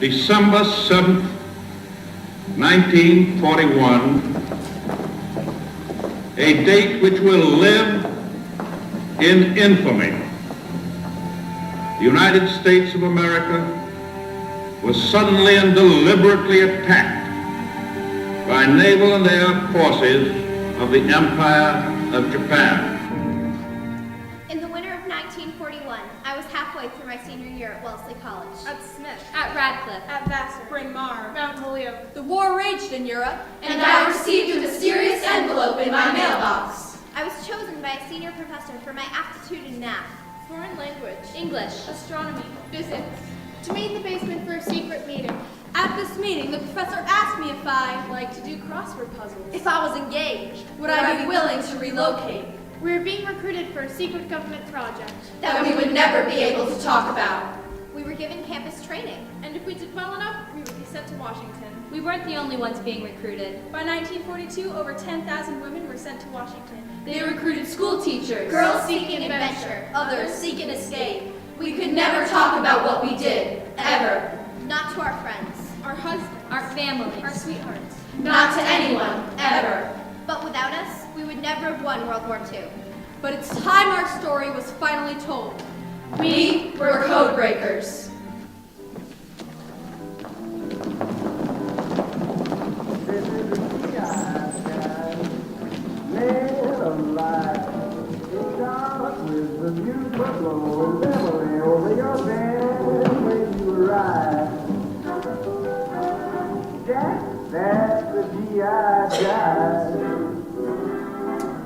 December 7th, 1941, a date which will live in infamy. The United States of America was suddenly and deliberately attacked by naval and air forces of the Empire of Japan. In the winter of 1941, I was halfway through my senior year at Wellesley College. At Smith. At Radcliffe. At Vassar. Bryn Mawr. Mount Holyoke. The war raged in Europe, and I received a mysterious envelope in my mailbox. I was chosen by a senior professor for my aptitude in math, Foreign language. English, Astronomy. Physics. To meet in the basement for a secret meeting. At this meeting, the professor asked me if I Like to do crossword puzzles. if I was engaged, would I be willing to relocate? We were being recruited for a secret government project. That we would never be able to talk about. we were given campus training. And if we did well enough, we would be sent to Washington. We weren't the only ones being recruited. By 1942, over 10,000 women were sent to Washington. They recruited school teachers, Girls seeking adventure, others seeking escape. We could never talk about what we did, ever. Not to our friends, Our husbands. Our families, Our sweethearts. Not to anyone, ever. but without us, we would never have won World War II. But it's time our story was finally told. We were code breakers.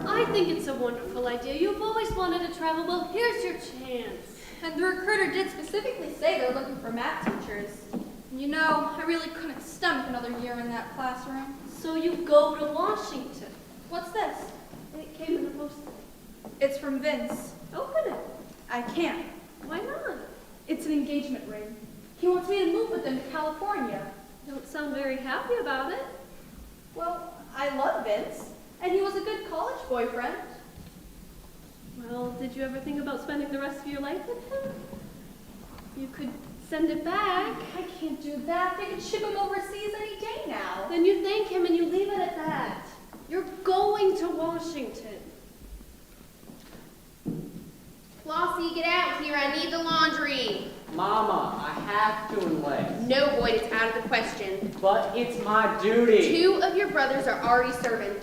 I think it's a wonderful idea. You've always wanted to travel. Well, here's your chance. And the recruiter did specifically say they're looking for math teachers. You know, I really couldn't stomach another year in that classroom. So you go to Washington. What's this? It came in the post. It's from Vince. Open it. I can't. Why not? It's an engagement ring. He wants me to move with him to California. You don't sound very happy about it. Well, I love Vince, and he was a good college boyfriend. Well, did you ever think about spending the rest of your life with him? You could send it back. I can't do that. They could ship him overseas any day now. Then you thank him and you leave it at that. You're going to Washington. Flossie, get out here. I need the laundry. Mama, I have to unless. No, Boyd, it's out of the question. But it's my duty. 2 of your brothers are already serving.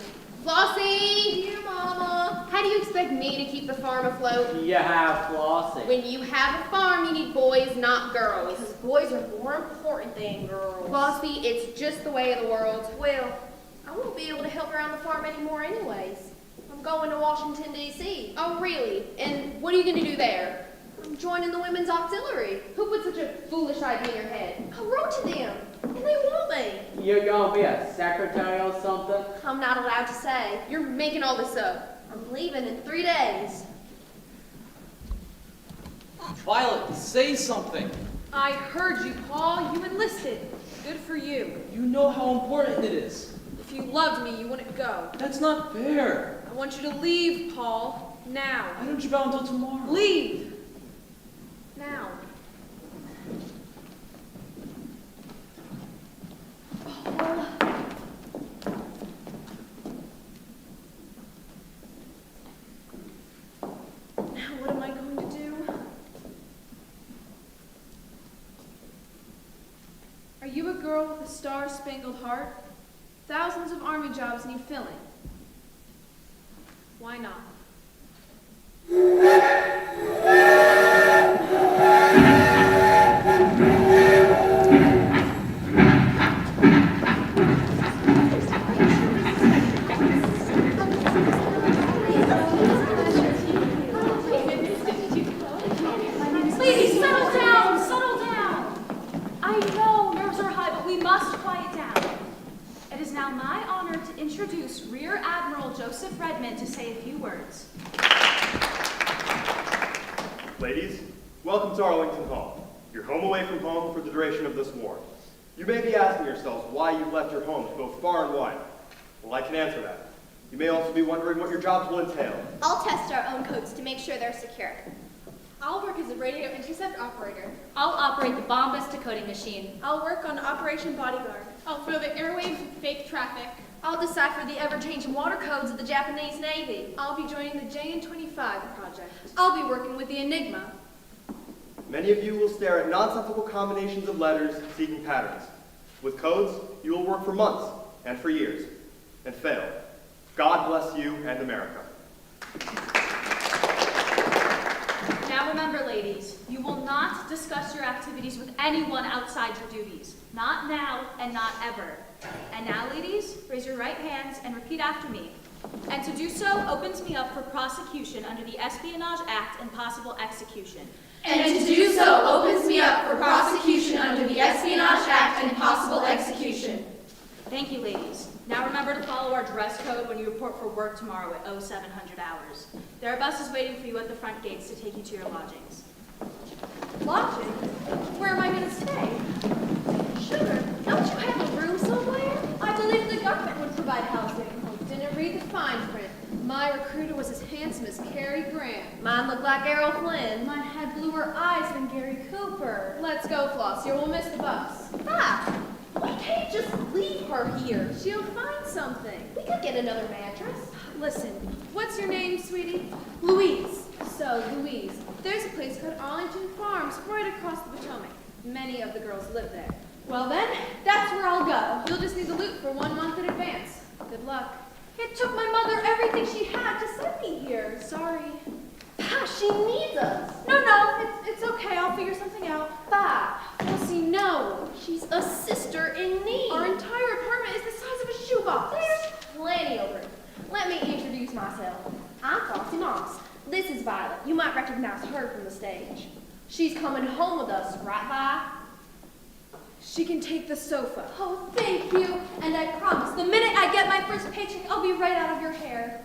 Flossie! Dear Mama! How do you expect me to keep the farm afloat? You have Flossie. When you have a farm, you need boys, not girls. Because boys are more important than girls. Flossie, it's just the way of the world. Well, I won't be able to help around the farm anymore anyways. I'm going to Washington, D.C. Oh, really? And what are you going to do there? I'm joining the Women's Auxiliary. Who put such a foolish idea in your head? I wrote to them, and they want me. You're gonna be a secretary or something? I'm not allowed to say. You're making all this up. I'm leaving in 3 days. Violet, say something. I heard you, Paul. You enlisted. Good for you. You know how important it is. If you loved me, you wouldn't go. That's not fair. I want you to leave, Paul. Now. Why don't you go until tomorrow? Leave. Now. Paul. Now what am I going to do? Are you a girl with a star-spangled heart? Thousands of army jobs need filling. Why not? Please, settle down, settle down. I know nerves are high, but we must quiet down. It is now my honor to introduce Rear Admiral Joseph Redmond to say a few words. Ladies, welcome to Arlington Hall. You're home away from home for the duration of this war. You may be asking yourselves why you've left your homes both far and wide. Well, I can answer that. You may also be wondering what your jobs will entail. I'll test our own codes to make sure they're secure. I'll work as a radio intercept operator. I'll operate the bombus decoding machine. I'll work on Operation Bodyguard. I'll fill the airwaves with fake traffic. I'll decipher the ever-changing water codes of the Japanese Navy. I'll be joining the JN-25 project. I'll be working with the Enigma. Many of you will stare at nonsensical combinations of letters seeking patterns. With codes, you will work for months and for years and fail. God bless you and America. Now remember, ladies, you will not discuss your activities with anyone outside your duties. Not now and not ever. And now, ladies, raise your right hands and repeat after me. And to do so opens me up for prosecution under the Espionage Act and possible execution. And to do so opens me up for prosecution under the Espionage Act and possible execution. Thank you, ladies. Now remember to follow our dress code when you report for work tomorrow at 0700 hours. There are buses waiting for you at the front gates to take you to your lodgings. Lodging? Where am I going to stay? Sugar, don't you have a room somewhere? I believe the government would provide housing. Didn't read the fine print. My recruiter was as handsome as Cary Grant. Mine looked like Errol Flynn. Mine had bluer eyes than Gary Cooper. Let's go, Flossie, or we'll miss the bus. Ah, we can't just leave her here. She'll find something. We could get another mattress. Listen, what's your name, sweetie? Louise. So, Louise, there's a place called Arlington Farms right across the Potomac. Many of the girls live there. Well then, that's where I'll go. You'll just need the loot for 1 month in advance. Good luck. It took my mother everything she had to send me here. Sorry. Pa, she needs us. No, it's okay. I'll figure something out. Pa, Flossie, no. she's a sister in need. Our entire apartment is the size of a shoebox. There's plenty of room. Let me introduce myself. I'm Flossie Moss. This is Violet. You might recognize her from the stage. She's coming home with us, right, Vi? She can take the sofa. Oh, thank you. And I promise, the minute I get my first paycheck, I'll be right out of your hair.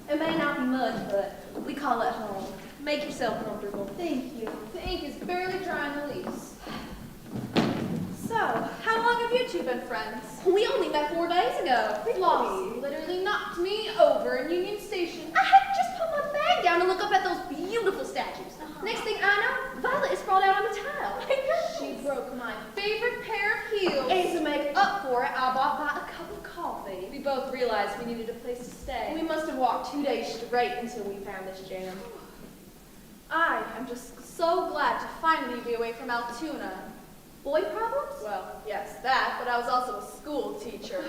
It may not be much, but we call it home. Make yourself comfortable. Thank you. The ink is barely dry on the leaves. So, how long have you two been friends? We only met 4 days ago. Flossie literally knocked me over in Union Station. I had to just put my bag down and look up at those beautiful statues. Next thing I know, Violet is sprawled out on the tile. She broke my favorite pair of heels. And to make up for it, I bought Vi a cup of coffee. We both realized we needed a place to stay. We must have walked 2 days straight until we found this jam. I am just so glad to finally be away from Altoona. Boy problems? Well, yes, that, but I was also a school teacher.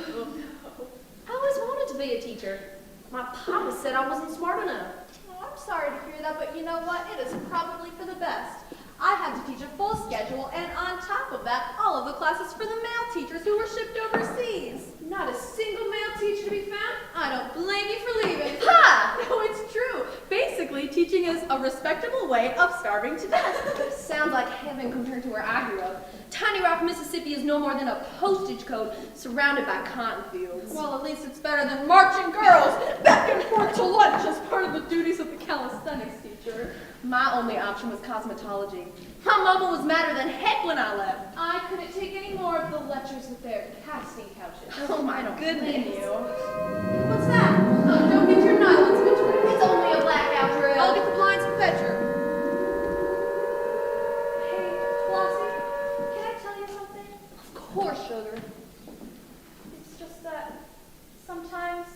I always wanted to be a teacher. My papa said I wasn't smart enough. Oh, I'm sorry to hear that, but you know what? It is probably for the best. I had to teach a full schedule, and on top of that, all of the classes for the male teachers who were shipped overseas. Not a single male teacher to be found. I don't blame you for leaving. Ha! No, it's true. Basically, teaching is a respectable way of starving to death. Sounds like heaven compared to where I grew up. Tiny Rock, Mississippi is no more than a postage code surrounded by cotton fields. Well, at least it's better than marching girls back and forth to lunch as part of the duties of the calisthenics teacher. My only option was cosmetology. My mama was madder than heck when I left. I couldn't take any more of the lectures with their casting couches. Oh my goodness. What's that? Oh, don't get your nylons between. It's only a blackout drill. I'll get the blinds and fetch her. Hey, Flossie, can I tell you something? Of course, sugar. It's just that sometimes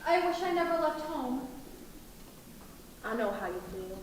I wish I never left home. I know how you feel.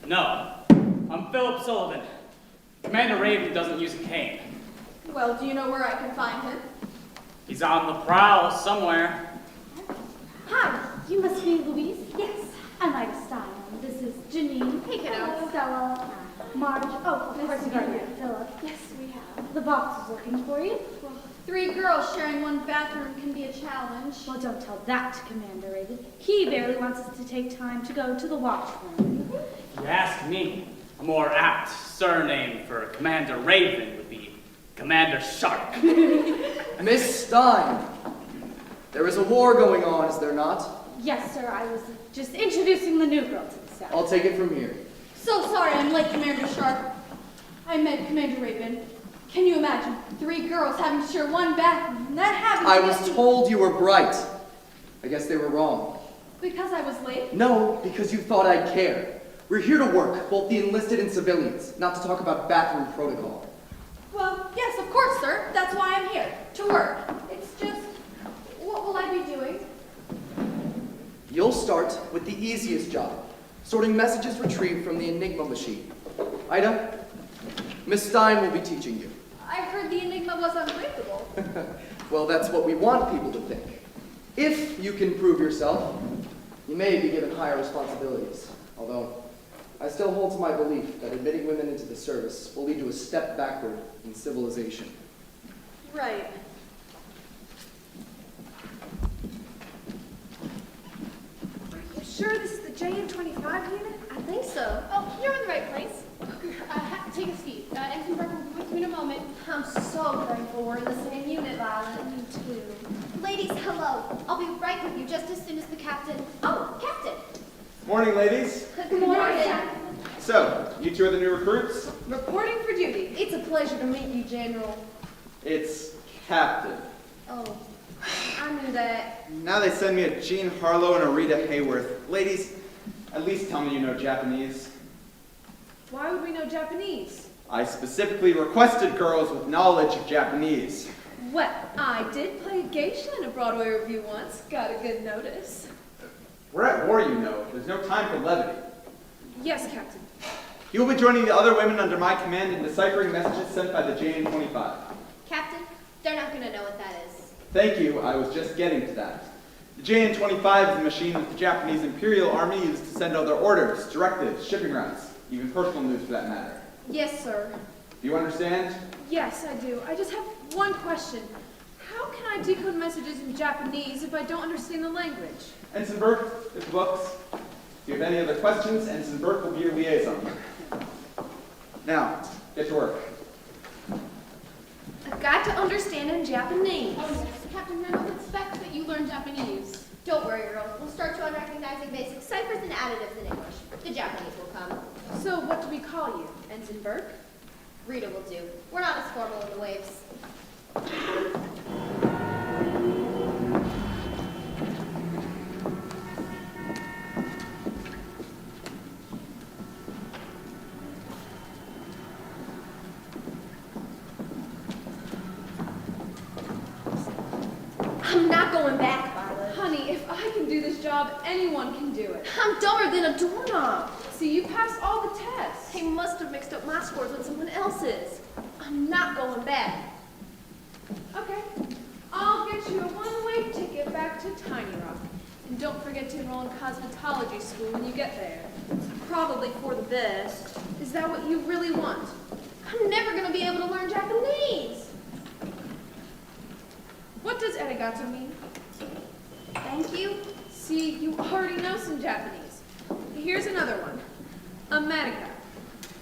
No, I'm Philip Sullivan. Commander Raven doesn't use a cane. Well, do you know where I can find him? He's on the prowl somewhere. Hi, you must be Louise? Yes, I'm Ida Stein. This is Janine. Hey, kiddo. Stella. Marge. Oh, of course you got here. Philip. Yes, we have. The box is looking for you. Well, 3 girls sharing one bathroom can be a challenge. Well, don't tell that to Commander Raven. He barely wants us to take time to go to the washroom. If you ask me, a more apt surname for Commander Raven would be Commander Shark. Miss Stein, there is a war going on, is there not? Yes, sir. I was just introducing the new girl to the staff. I'll take it from here. So sorry I'm late, Commander Sharp. I meant Commander Raven. Can you imagine 3 girls having to share one bathroom? And that happens I was told you were bright. I guess they were wrong. because I was late. No, because you thought I'd care. We're here to work, both the enlisted and civilians, not to talk about bathroom protocol. Well, yes, of course, sir. That's why I'm here. To work. It's just, what will I be doing? You'll start with the easiest job, sorting messages retrieved from the Enigma machine. Ida, Miss Stein will be teaching you. I heard the Enigma was unbreakable. Well, that's what we want people to think. If you can prove yourself, you may be given higher responsibilities. Although, I still hold to my belief that admitting women into the service will lead to a step backward in civilization. Right. You sure this is the JN25 unit? I think so. Oh, you're in the right place. Take a seat. Ensign Burke will be with you in a moment. I'm so grateful we're in the same unit, Violet. Me too. Ladies, hello. I'll be right with you just as soon as the captain... Oh, Captain! Morning, ladies. Good morning. So, you two are the new recruits? Reporting for duty. It's a pleasure to meet you, General. It's Captain. Oh, I knew that. Now they send me a Jean Harlow and a Rita Hayworth. Ladies, at least tell me you know Japanese. Why would we know Japanese? I specifically requested girls with knowledge of Japanese. Well, I did play a geisha in a Broadway review once. Got a good notice. We're at war, you know. There's no time for levity. Yes, Captain. You will be joining the other women under my command in deciphering messages sent by the JN25. Captain, they're not going to know what that is. Thank you, I was just getting to that. The JN25 is a machine that the Japanese Imperial Army used to send out their orders, directives, shipping routes, even personal news for that matter. Yes, sir. Do you understand? Yes, I do. I just have one question. How can I decode messages in Japanese if I don't understand the language? Ensign Burke, there's the books. If you have any other questions, Ensign Burke will be your liaison. Now, get to work. I've got to understand in Japanese. Oh, yes. Captain Reynolds expects that you learn Japanese. Don't worry, girls. We'll start you on recognizing basic ciphers and additives in English. The Japanese will come. So what do we call you? Ensign Burke? Rita will do. We're not as formal in the waves. I'm not going back, Violet. Honey, if I can do this job, anyone can do it. I'm dumber than a doorknob. See, you passed all the tests. They must have mixed up my scores with someone else's. I'm not going back. Okay. I'll get you a one-way ticket back to Tiny Rock. And don't forget to enroll in cosmetology school when you get there. Probably for the best. Is that what you really want? I'm never going to be able to learn Japanese. What does arigato mean? Thank you. See, you already know some Japanese. Here's another one. America.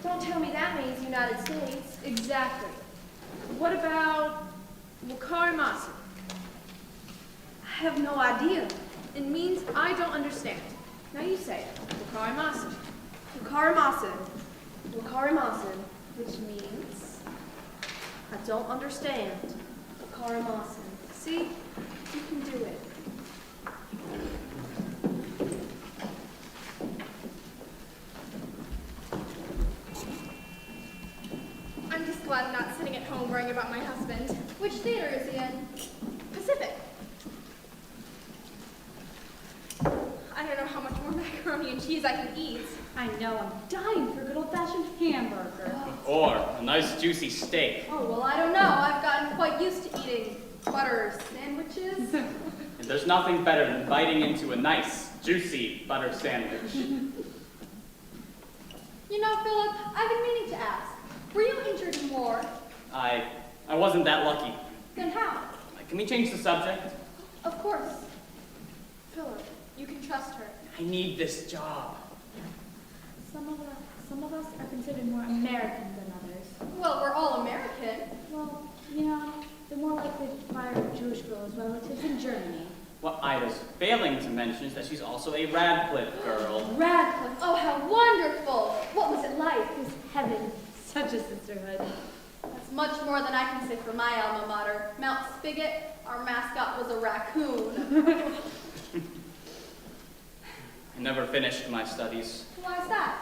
Don't tell me that means United States. Exactly. What about wakarimasu? I have no idea. It means I don't understand. Now you say it. Wakarimasu. Wakarimasu. Wakarimasu. Which means I don't understand. Wakarimasu. See? You can do it. I'm just glad I'm not sitting at home worrying about my husband. Which theater is he in? Pacific. I don't know how much more macaroni and cheese I can eat. I know, I'm dying for a good old-fashioned hamburger. Or a nice juicy steak. Oh, well, I don't know. I've gotten quite used to eating butter sandwiches. And there's nothing better than biting into a nice, juicy butter sandwich. You know, Philip, I've been meaning to ask. Were you injured in war? I wasn't that lucky. Then how? Can we change the subject? Of course. Philip, you can trust her. I need this job. Some of us are considered more American than others. Well, we're all American. Well, you know, they're more likely to fire a Jewish girl's relatives in Germany. What Ida's failing to mention is that she's also a Radcliffe girl. Radcliffe, oh, how wonderful. What was it like? It was heaven. Such a sisterhood. That's much more than I can say for my alma mater. Mount Spigot, our mascot was a raccoon. I never finished my studies. Why is that?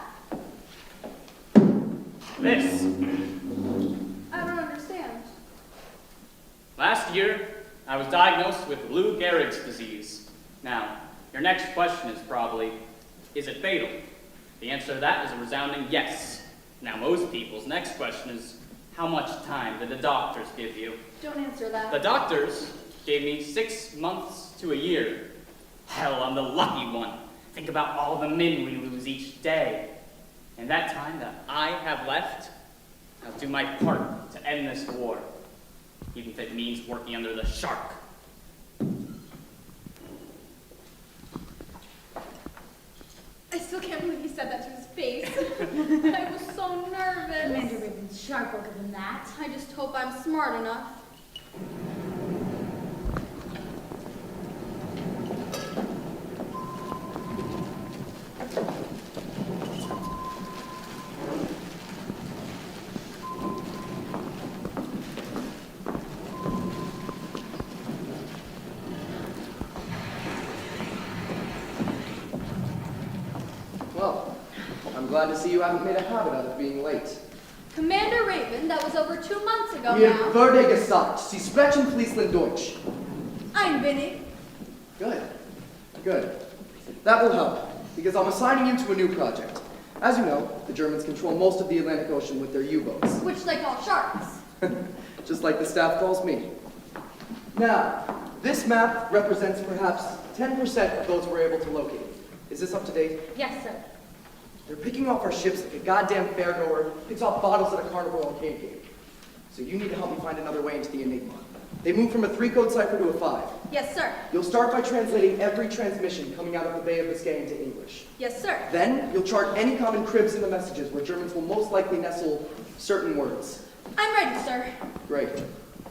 This. I don't understand. Last year, I was diagnosed with Lou Gehrig's disease. Now, your next question is probably, is it fatal? The answer to that is a resounding yes. Now, most people's next question is, how much time did the doctors give you? Don't answer that. The doctors gave me 6 months to a year. Hell, I'm the lucky one. Think about all the men we lose each day. And that time that I have left, I'll do my part to end this war, even if it means working under the shark. I still can't believe you said that to his face. I was so nervous. Commander Raven's sharper than that. I just hope I'm smart enough. Well, I'm glad to see you haven't made a habit out of being late. Commander Raven, that was over 2 months ago Wir now. würde gesagt, Sie sprechen fließend Deutsch. I'm Vinny. Good. Good. That will help, because I'm assigning you to a new project. As you know, the Germans control most of the Atlantic Ocean with their U-boats. Which they call sharks. Just like the staff calls me. Now, this map represents perhaps 10% of those we're able to locate. Is this up to date? Yes, sir. They're picking off our ships like a goddamn fairgoer picks off bottles at a carnival arcade game. So you need to help me find another way into the Enigma. They move from a 3-code cipher to a 5. Yes, sir. You'll start by translating every transmission coming out of the Bay of Biscay into English. Yes, sir. Then, you'll chart any common cribs in the messages where Germans will most likely nestle certain words. I'm ready, sir. Great.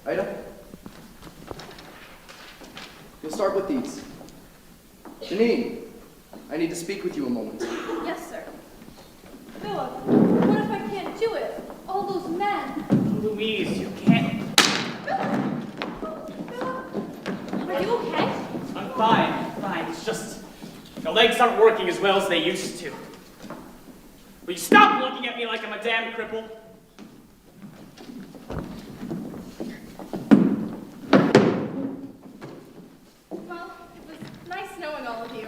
Ida? You'll start with these. Janine, I need to speak with you a moment. Yes, sir. Philip, what if I can't do it? All those men. Louise, you can't. Are you okay? I'm fine. It's just the legs aren't working as well as they used to. Will you stop looking at me like I'm a damn cripple? Well, it was nice knowing all of you.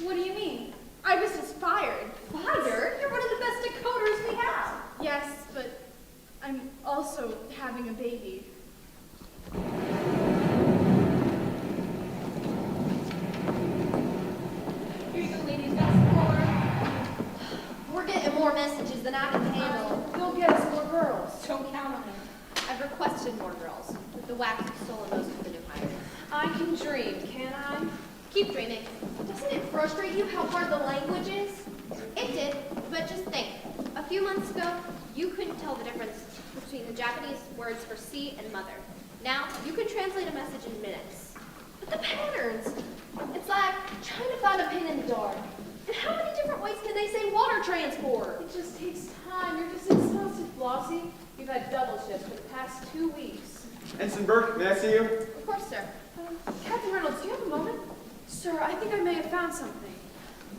What do you mean? I was just fired. Fired? You're one of the best decoders we have. Yes, but I'm also having a baby. Here you go, ladies. Got some more. We're getting more messages than I can handle. You'll get us more girls. Don't count on it. I've requested more girls, but the wax has stolen most of the new hires. I can dream, can I? Keep dreaming. Doesn't it frustrate you how hard the language is? It did, but just think. A few months ago, you couldn't tell the difference between the Japanese words for sea and mother. Now, you can translate a message in minutes. But the patterns, it's like trying to find a pin in the dark. And how many different ways can they say water transport? It just takes time. You're just exhausted, Flossie. You've had double shifts for the past 2 weeks. Ensign Burke, may I see you? Of course, sir. Captain Reynolds, do you have a moment? Sir, I think I may have found something.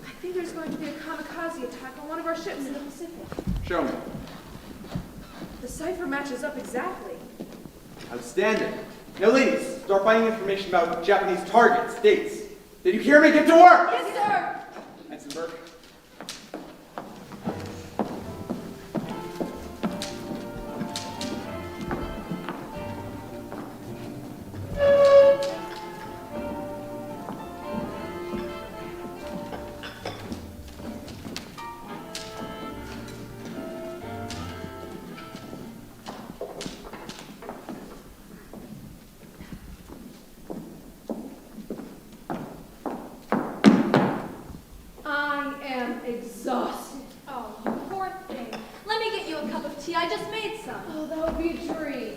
I think there's going to be a kamikaze attack on one of our ships in the Pacific. Show me. The cipher matches up exactly. Outstanding. Now, ladies, start finding information about Japanese targets, dates. Did you hear me? Get to work! Yes, sir. Ensign Burke. tea. I just made some. Oh, that would be a dream.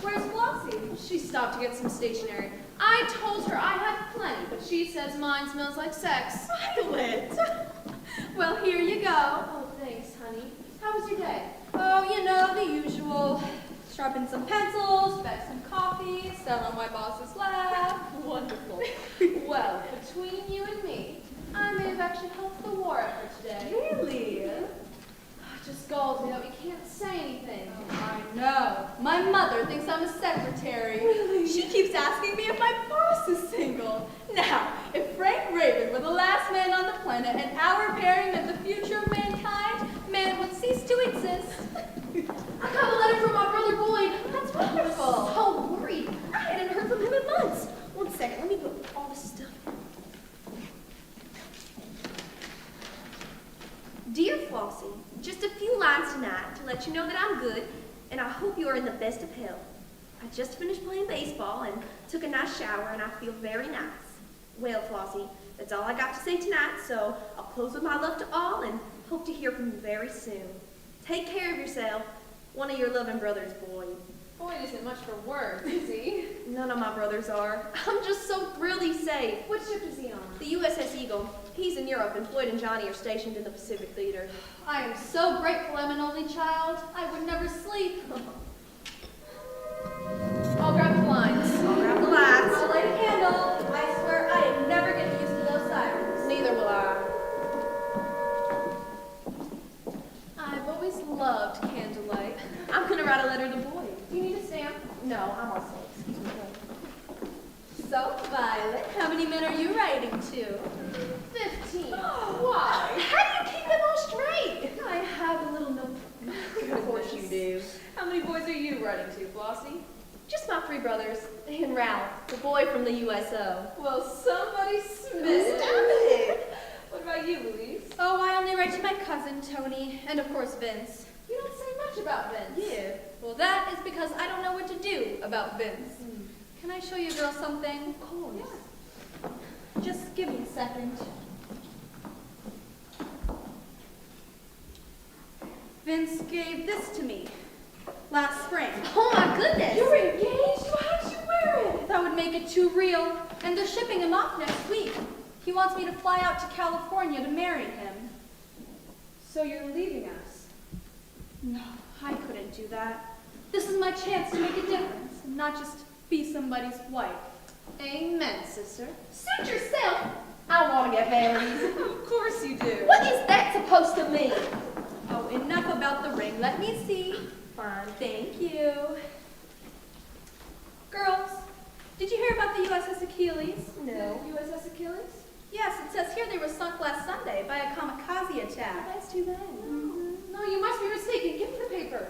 Where's Flossie? She stopped to get some stationery. I told her I had plenty, but she says mine smells like sex. Violet! Well, here you go. Oh, thanks, honey. How was your day? Oh, you know, the usual. Sharpen some pencils, fetch some coffee, sat on my boss's lap. Wonderful. Well, between you and me, I may have actually helped the war effort today. Really? It just galls me that we can't say anything. I know. My mother thinks I'm a secretary. Really? She keeps asking me if my boss is single. Now, if Frank Raven were the last man on the planet and our pairing meant the future of mankind, man would cease to exist. I got a letter from my brother Boyd. That's wonderful. I'm so worried. I hadn't heard from him in months. One second, let me put all this stuff. Dear Flossie, just a few lines tonight to let you know that I'm good, and I hope you are in the best of health. I just finished playing baseball and took a nice shower, and I feel very nice. Well, Flossie, that's all I got to say tonight, so I'll close with my love to all and hope to hear from you very soon. Take care of yourself. One of your loving brothers, Boyd. Boyd isn't much for words, is he? None of my brothers are. I'm just so thrilled he's safe. What ship is he on? The USS Eagle. He's in Europe, and Floyd and Johnny are stationed in the Pacific Theater. I am so grateful I'm an only child. I would never sleep. I'll grab the blinds. I'll grab the lights. I'll light a candle. I swear I am never getting used to those sirens. Neither will I. I've always loved candlelight. I'm going to write a letter to Boyd. Do you need a stamp? No, I'm all set. Excuse me. So, Violet, how many men are you writing to? 15. Why? How do you keep them all straight? I have a little notebook. Of course you do. How many boys are you writing to, Flossie? Just my 3 brothers. And Ralph, the boy from the USO. Well, somebody Stop smitten. it. What about you, Louise? Oh, I only write to my cousin, Tony, and of course, Vince. You don't say much about Vince. Yeah. Well, that is because I don't know what to do about Vince. Can I show you girls something? Of course. Yeah. Just give me a second. Vince gave this to me last spring. Oh my goodness. You're engaged? How'd you wear it? I thought would make it too real. And they're shipping him off next week. He wants me to fly out to California to marry him. So you're leaving us? No, I couldn't do that. This is my chance to make a difference, and not just be somebody's wife. Amen, sister. Suit yourself. I want to get married. Of course you do. What is that supposed to mean? Oh, enough about the ring. Let me see. Fine. Thank you. Girls, did you hear about the USS Achilles? No. USS Achilles? Yes, it says here they were sunk last Sunday by a kamikaze attack. That's too bad. No, you must be mistaken. Give me the paper.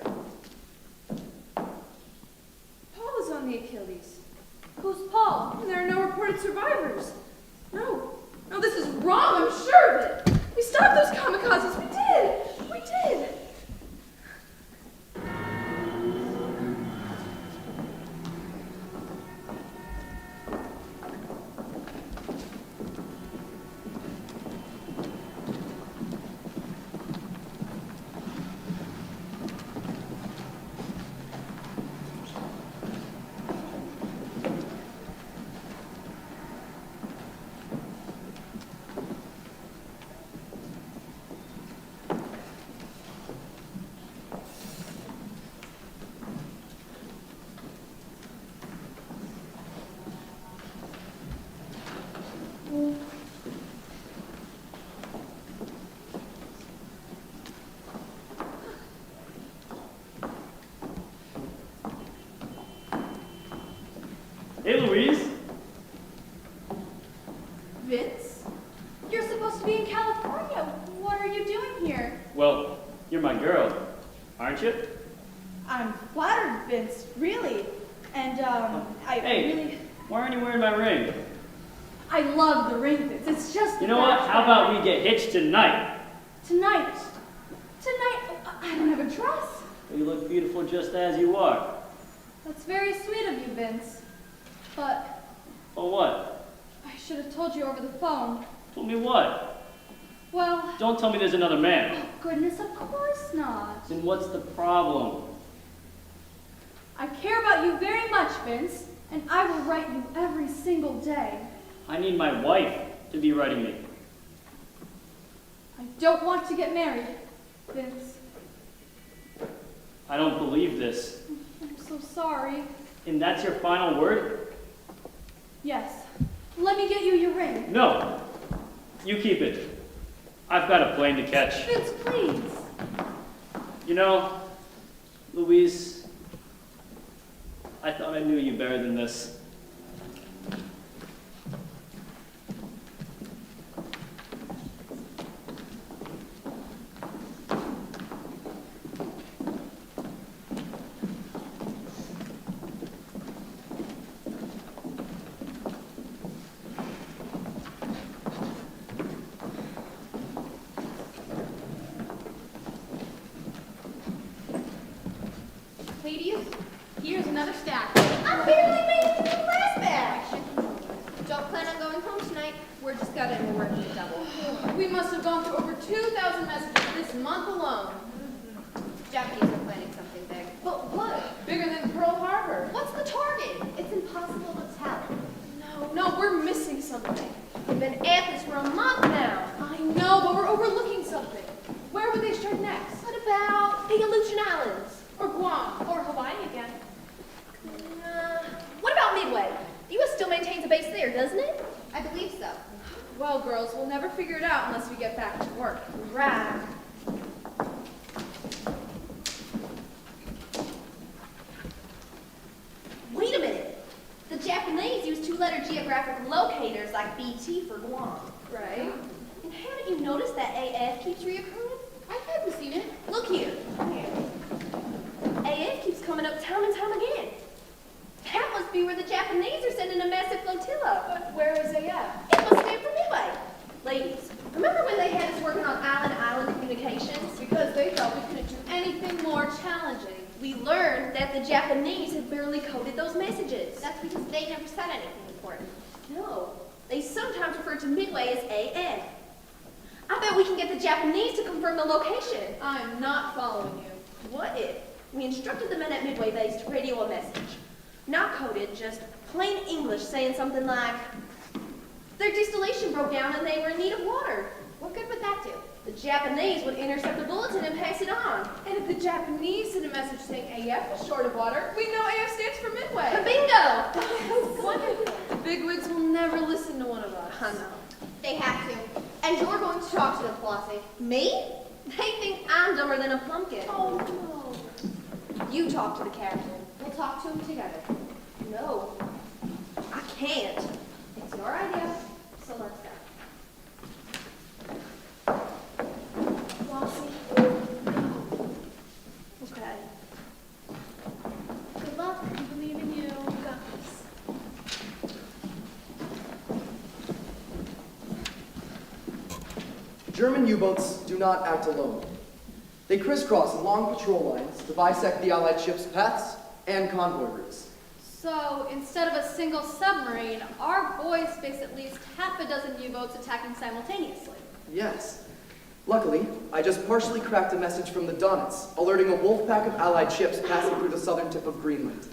Paul was on the Achilles. Who's Paul? And there are no reported survivors. No, this is wrong. I'm sure of it. We stopped those kamikazes. We did. We did. Hey, Louise. Vince? You're supposed to be in California. What are you doing here? Well, you're my girl, aren't you? I'm flattered, Vince, really. And, I Hey, really... why aren't you wearing my ring? I love the ring, Vince. It's just... You know what? How about we get hitched tonight? Tonight? Tonight? I don't have a dress. You look beautiful just as you are. That's very sweet of you, Vince. But Oh, what? I should have told you over the phone. Told me what? Well, Don't tell me there's another man. goodness, of course not. Then what's the problem? I care about you very much, Vince, and I will write you every single day. I need my wife to be writing me. I don't want to get married, Vince. I don't believe this. I'm so sorry. And that's your final word? Yes. Let me get you your ring. No. You keep it. I've got a plane to catch. Vince, please. You know, Louise, I thought I knew you better than this. Ladies, here's another stack. I barely made it through the last batch. Don't plan on going home tonight. We're just got in. We're working double. We must have gone through over 2,000 messages this month alone. Japanese are planning something big. But what? Bigger than Pearl Harbor. What's the target? It's impossible to tell. No, we're missing something. We've been at this for a month now. I know, but we're overlooking something. Where would they strike next? What about the Aleutian Islands? Or Guam? Or Hawaii again. What about Midway? The U.S. still maintains a base there, doesn't it? I believe so. Well, girls, we'll never figure it out unless we get back to work. Right. Wait a minute. The Japanese use two-letter geographic locators like BT for Guam. Right? And haven't you noticed that AF keeps reoccurring? I haven't seen it. Look here. AF keeps coming up time and time again. That must be where the Japanese are sending a massive flotilla. But where is AF? It must stand for Midway. Ladies, remember when they had us working on island-to-island communications? Because they thought we couldn't do anything more challenging. We learned that the Japanese had barely coded those messages. That's because they never said anything important. No, they sometimes refer to Midway as AF. I bet we can get the Japanese to confirm the location. I'm not following you. What if we instructed the men at Midway Base to radio a message? Not coded, just plain English, saying something like, their distillation broke down and they were in need of water. What good would that do? The Japanese would intercept the bulletin and pass it on. And if the Japanese send a message saying AF is short of water, we know AF stands for Midway. Bingo! The bigwigs will never listen to one of us. I know. They have to. And you're going to talk to them, Flossie. Me? They think I'm dumber than a pumpkin. Oh, no. You talk to the captain. We'll talk to them together. No, I can't. It's your idea, so let's go. Flossie. Okay. Good luck. I believe in you. You got this. German U-boats do not act alone. They crisscross in long patrol lines to bisect the Allied ships' paths and convoy routes. So, instead of a single submarine, our boys face at least half a dozen U-boats attacking simultaneously. Yes. Luckily, I just partially cracked a message from the Donitz, alerting a wolf pack of Allied ships passing through the southern tip of Greenland.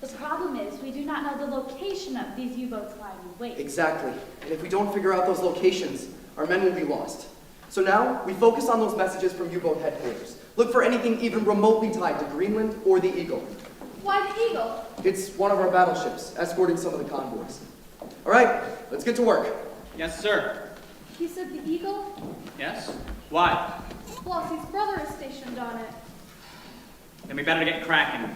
The problem is we do not know the location of these U-boats lying in wait. Exactly. And if we don't figure out those locations, our men will be lost. So now, we focus on those messages from U-boat headquarters. Look for anything even remotely tied to Greenland or the Eagle. Why the Eagle? It's one of our battleships, escorting some of the convoys. All right, let's get to work. Yes, sir. He said the Eagle? Yes? Why? Flossie's brother is stationed on it. Then we better get cracking.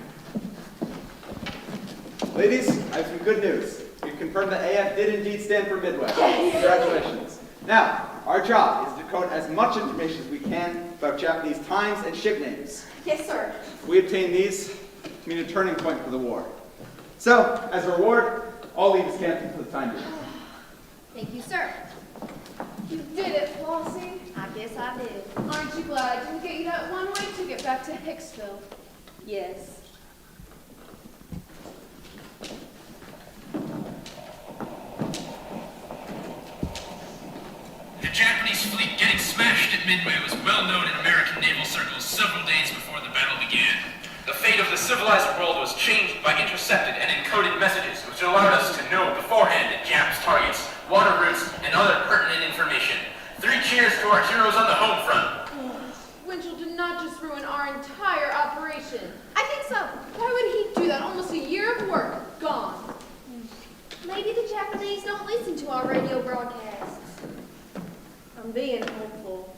Ladies, I have some good news. We've confirmed that AF did indeed stand for Midway. Congratulations. Now, our job is to decode as much information as we can about Japanese times and ship names. Yes, sir. If we obtain these, it means a turning point for the war. So, as a reward, I'll leave as captain for the time being. Thank you, sir. You did it, Flossie. I guess I did. Aren't you glad I didn't get you that one-way ticket back to Hicksville? Yes. Japanese fleet getting smashed at Midway was well known in American naval circles several days before the battle began. The fate of the civilized world was changed by intercepted and encoded messages, which allowed us to know beforehand the Japs' targets, water routes, and other pertinent information. 3 cheers to our heroes on the home front. Winchell did not just ruin our entire operation. I think so. Why would he do that? Almost a year of work gone. Maybe the Japanese don't listen to our radio broadcasts. I'm being hopeful.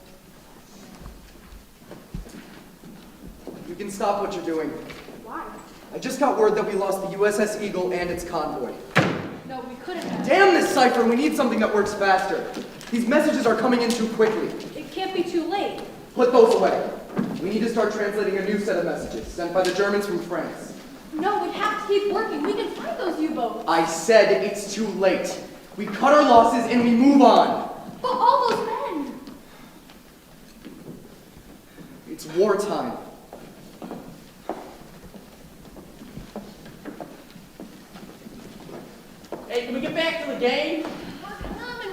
You can stop what you're doing. Why? I just got word that we lost the USS Eagle and its convoy. No, we couldn't have. Damn this cipher! We need something that works faster. These messages are coming in too quickly. It can't be too late. Put those away. We need to start translating a new set of messages sent by the Germans from France. No, we have to keep working. We can find those U-boats. I said it's too late. We cut our losses and we move on. But all those men. It's wartime. Hey, can we get back to the game?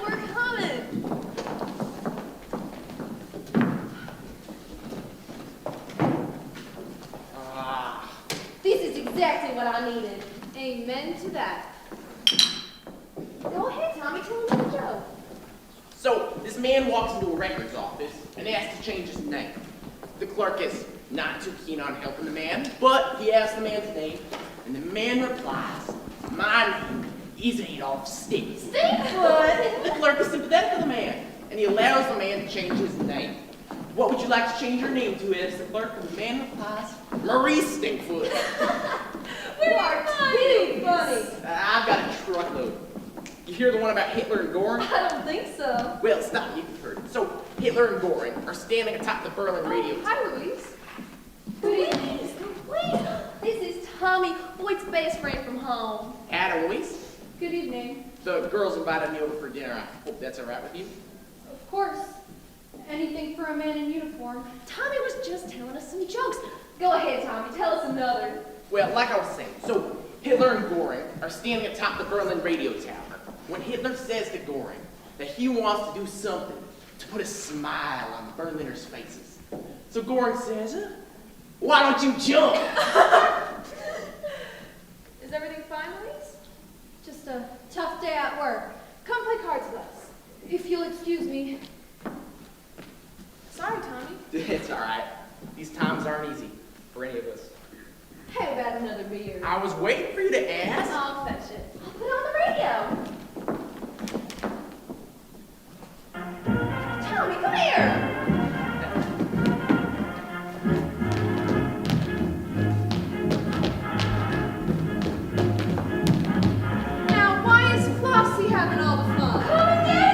We're coming. This is exactly what I needed. Amen to that. Go ahead, Tommy, tell him the joke. So, this man walks into a records office and asks to change his name. The clerk is not too keen on helping the man, but he asks the man's name, and the man replies, "My name is Adolf Stinkfoot." Stinkfoot? The clerk is sympathetic to the man, and he allows the man to change his name. "What would you like to change your name to?" asks the clerk, and the man replies, "Maurice Stinkfoot." We are too funny. I've got a truckload. You hear the one about Hitler and Goring? I don't think so. Well, stop, you've heard it. So, Hitler and Goring are standing atop the Berlin radio. Hi, Louise. Louise, this is Tommy, Boyd's best friend from home. Ada, Louise. Good evening. The girls invited me over for dinner. I hope that's all right with you. Of course. Anything for a man in uniform. Tommy was just telling us some jokes. Go ahead, Tommy, tell us another. Well, like I was saying, so Hitler and Goring are standing atop the Berlin radio tower when Hitler says to Goring that he wants to do something to put a smile on the Berliners' faces. So Goring says, "Why don't you jump?" Is everything fine, Louise? Just a tough day at work. Come play cards with us. If you'll excuse me. Sorry, Tommy. It's all right. These times aren't easy for any of us. How about another beer? I was waiting for you to ask. I'll fetch it. I'll put it on the radio. Tommy, come here. Now, why is Flossie having all the fun? Come and get him.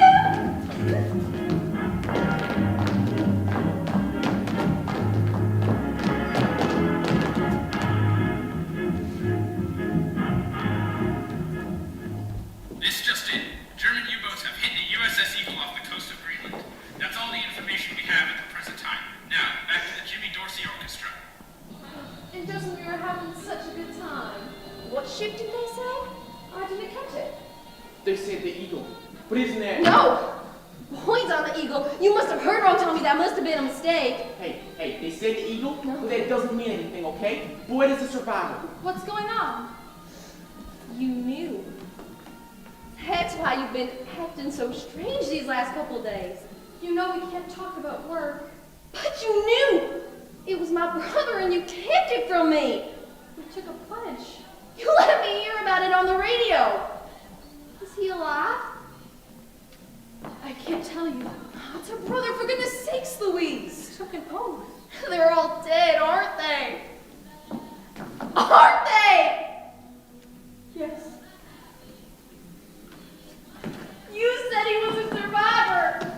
This just in. German U-boats have hit the USS Eagle off the coast of Greenland. That's all the information we have at the present time. Now, back to the Jimmy Dorsey Orchestra. And just when we were having such a good time. What ship did they say? I didn't catch it. They said the Eagle. But isn't that... No! Boyd's on the Eagle. You must have heard wrong, Tommy. That must have been a mistake. Hey, they said the Eagle? No. But that doesn't mean anything, okay? Boyd is a survivor. What's going on? You knew. That's why you've been acting so strange these last couple of days. You know we can't talk about work. But you knew! It was my brother and you kept it from me. We took a pledge. You let me hear about it on the radio. Is he alive? I can't tell you. It's her brother, for goodness sakes, Louise. We took an oath. They're all dead, aren't they? Aren't they? Yes. You said he was a survivor.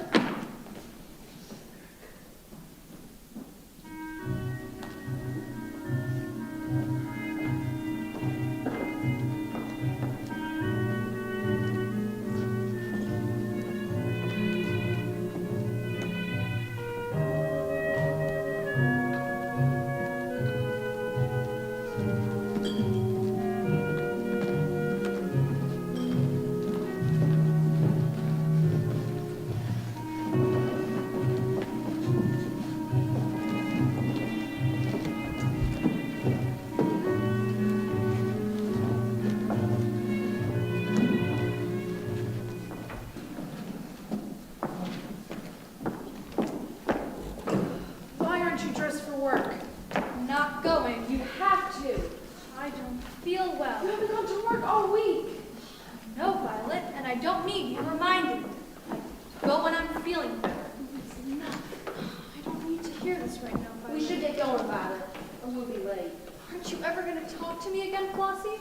We should get going about it, or we'll be late. Aren't you ever going to talk to me again, Flossie?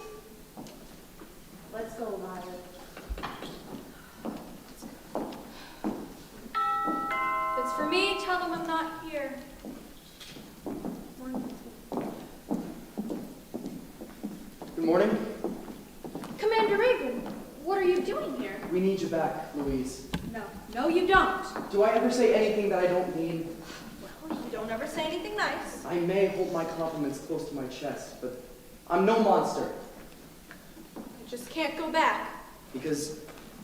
Let's go, Violet. If it's for me, tell them I'm not here. Good morning. Commander Raven, what are you doing here? We need you back, Louise. No, you don't. Do I ever say anything that I don't mean? Well, you don't ever say anything nice. I may hold my compliments close to my chest, but I'm no monster. I just can't go back. Because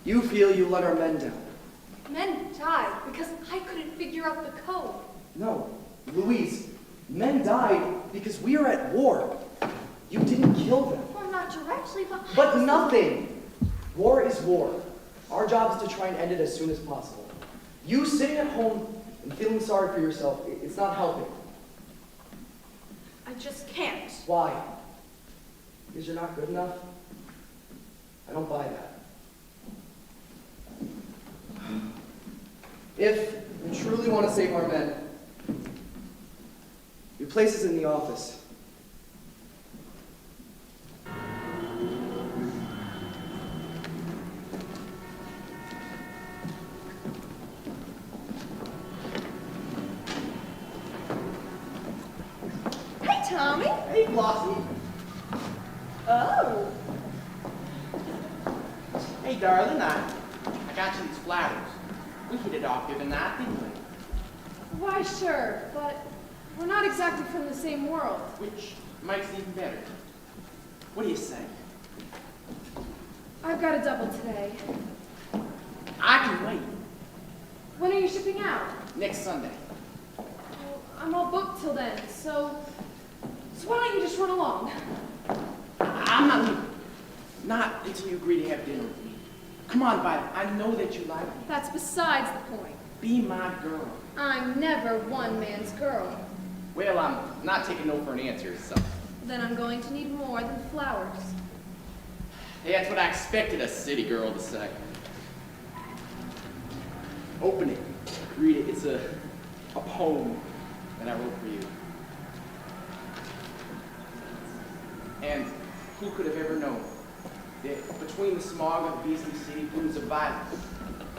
you feel you let our men down. Men died because I couldn't figure out the code. No, Louise, men died because we are at war. You didn't kill them. Well, not directly, but... But nothing. War is war. Our job is to try and end it as soon as possible. You sitting at home and feeling sorry for yourself, it's not helping. I just can't. Why? Because you're not good enough? I don't buy that. If you truly want to save our men, your place is in the office. Hey, Tommy. Hey, Flossie. Oh. Hey, darling, I got you these flowers. We hit it off good night, didn't we? Why, sure, but we're not exactly from the same world. Which makes it even better. What do you say? I've got a double today. I can wait. When are you shipping out? Next Sunday. Well, I'm all booked till then, so why don't you just run along? I'm not leaving. Not until you agree to have dinner with me. Come on, Violet. I know that you like me. That's besides the point. Be my girl. I'm never one man's girl. Well, I'm not taking no for an answer, so. Then I'm going to need more than flowers. Hey, that's what I expected a city girl to say. Open it. Read it. It's a poem that I wrote for you. And who could have ever known that between the smog of the beastly city blooms a violet,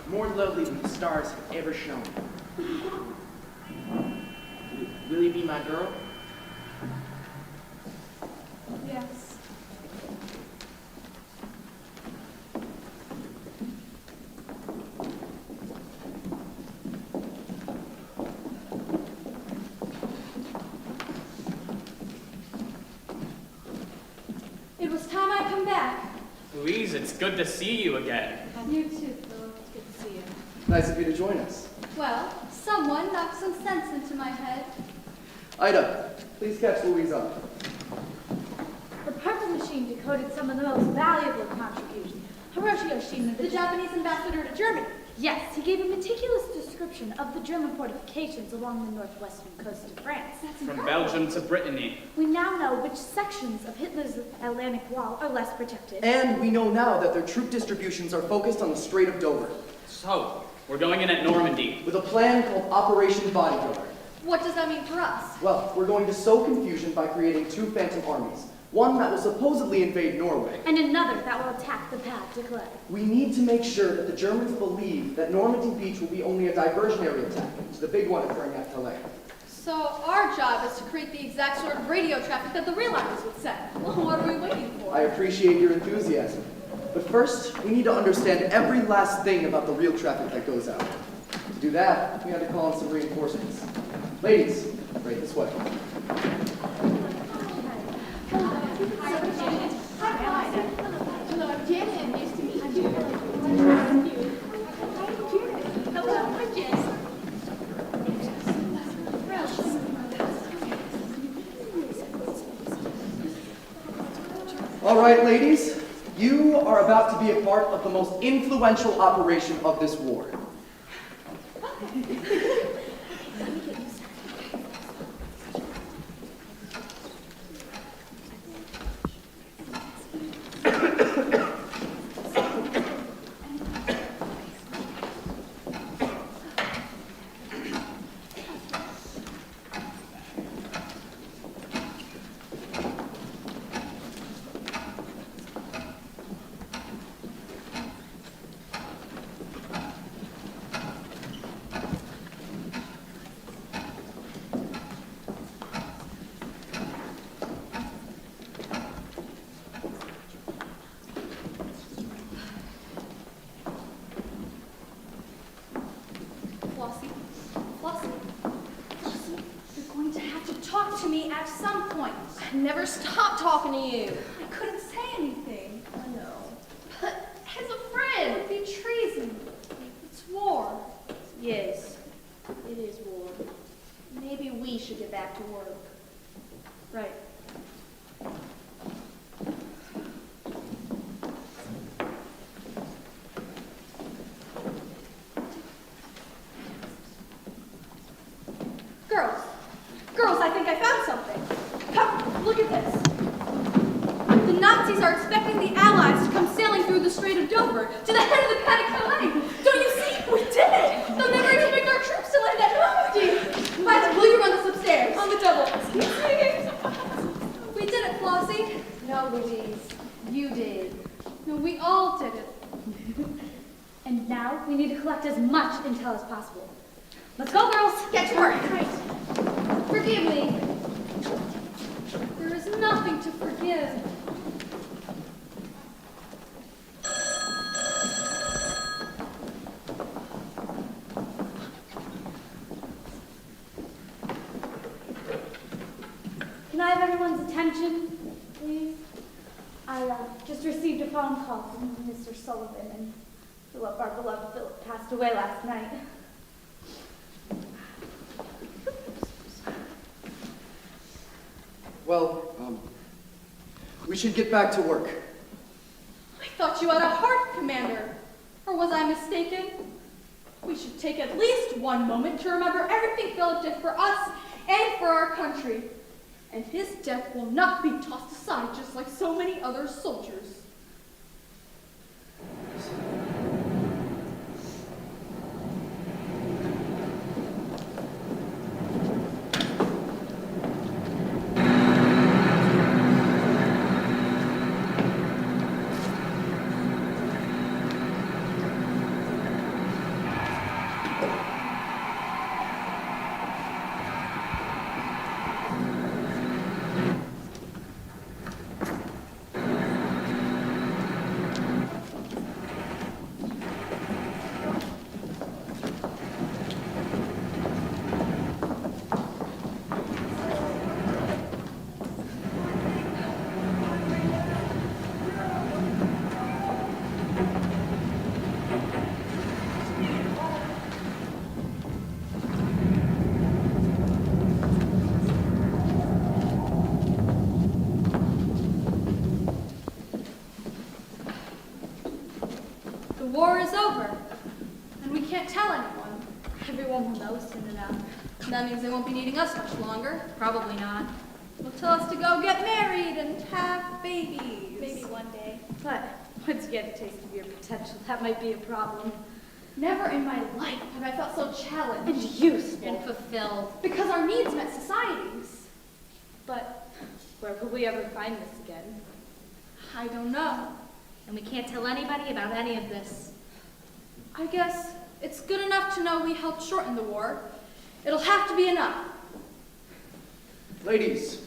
more lovely than the stars have ever shone? Will you be my girl? Yes. It was time I come back. Louise, it's good to see you again. You too, Phil. It's good to see you. Nice of you to join us. Well, someone knocked some sense into my head. Ida, please catch Louise up. The purple machine decoded some of the most valuable contributions. Hiroshi Yoshino, The Japanese ambassador to Germany. Yes, he gave a meticulous description of the German fortifications along the northwestern coast of France. From Belgium to Brittany. We now know which sections of Hitler's Atlantic Wall are less protected. And we know now that their troop distributions are focused on the Strait of Dover. So, we're going in at Normandy. With a plan called Operation Bodyguard. What does that mean for us? Well, we're going to sow confusion by creating two phantom armies. One that will supposedly invade Norway. And another that will attack the path to Calais. We need to make sure that the Germans believe that Normandy Beach will be only a diversionary attack to the big one occurring at Calais. So our job is to create the exact sort of radio traffic that the real armies would send. Well, what are we waiting for? I appreciate your enthusiasm. But first, we need to understand every last thing about the real traffic that goes out. To do that, we had to call in some reinforcements. Ladies, right this way. Hello, I'm Janet. Nice to meet you. Hello, I'm Janet. All right, ladies, you are about to be a part of the most influential operation of this war. talk to me at some point. I never stopped talking to you. I couldn't say anything. I know. But as a friend, It would be treason. It's war. yes, it is war. Maybe we should get back to work. Right. Girls, girls, I think I found something. Come, look at this. The Nazis are expecting the Allies to come sailing through the Strait of Dover to the head of the Pas de Calais. Don't you see? We did it! They'll never expect our troops to land at Normandy. Violet, will you run us upstairs? On the double. We did it, Flossie. No, Louise, you did. No, we all did it. And now we need to collect as much intel as possible. Let's go, girls. Get to work. Forgive me. There is nothing to forgive. Can I have everyone's attention, please? I just received a phone call from Mr. Sullivan, and Philip, our beloved Philip, passed away last night. Well, we should get back to work. I thought you had a heart, Commander. Or was I mistaken? We should take at least one moment to remember everything Philip did for us and for our country. And his death will not be tossed aside just like so many other soldiers. The war is over, and we can't tell anyone. Everyone will know soon enough. That means they won't be needing us much longer. Probably not. They'll tell us to go get married and have babies. Maybe one day. But once you get a taste of your potential, that might be a problem. Never in my life have I felt so challenged And useful. and fulfilled. Because our needs met society's. But where will we ever find this again? I don't know. And we can't tell anybody about any of this. I guess it's good enough to know we helped shorten the war. It'll have to be enough. Ladies,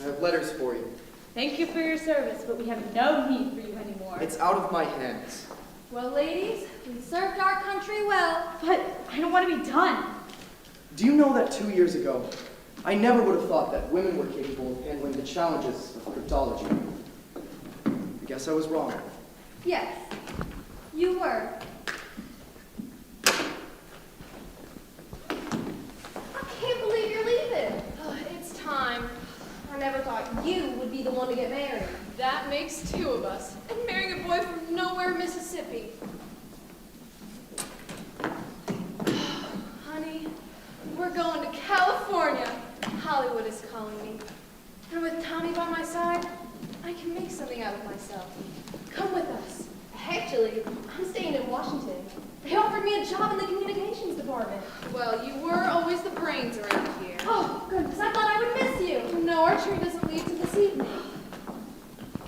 I have letters for you. Thank you for your service, but we have no need for you anymore. It's out of my hands. Well, ladies, we served our country well. But I don't want to be done. Do you know that 2 years ago, I never would have thought that women were capable of handling the challenges of cryptology? I guess I was wrong. Yes, you were. I can't believe you're leaving. It's time. I never thought you would be the one to get married. That makes two of us. And marrying a boy from nowhere, Mississippi. Honey, we're going to California. Hollywood is calling me. And with Tommy by my side, I can make something out of myself. Come with us. Actually, I'm staying in Washington. They offered me a job in the communications department. Well, you were always the brains around here. Oh, good, because I thought I would miss you. No, our train doesn't leave till this evening.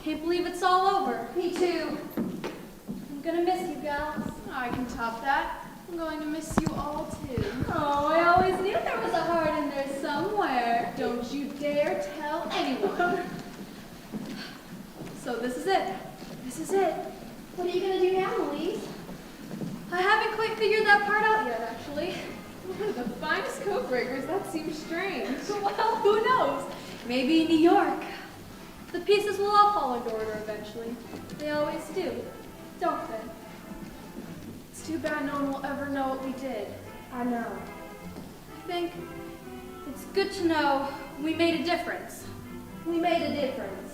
Can't believe it's all over. Me too. I'm gonna miss you, gals. I can top that. I'm going to miss you all too. Oh, I always knew there was a heart in there somewhere. Don't you dare tell anyone. So this is it. This is it. What are you gonna do now, Louise? I haven't quite figured that part out yet, actually. One of the finest code breakers? That seems strange. Well, who knows? Maybe New York. The pieces will all fall into order eventually. They always do, don't they? It's too bad no one will ever know what we did. I know. I think it's good to know we made a difference. We made a difference.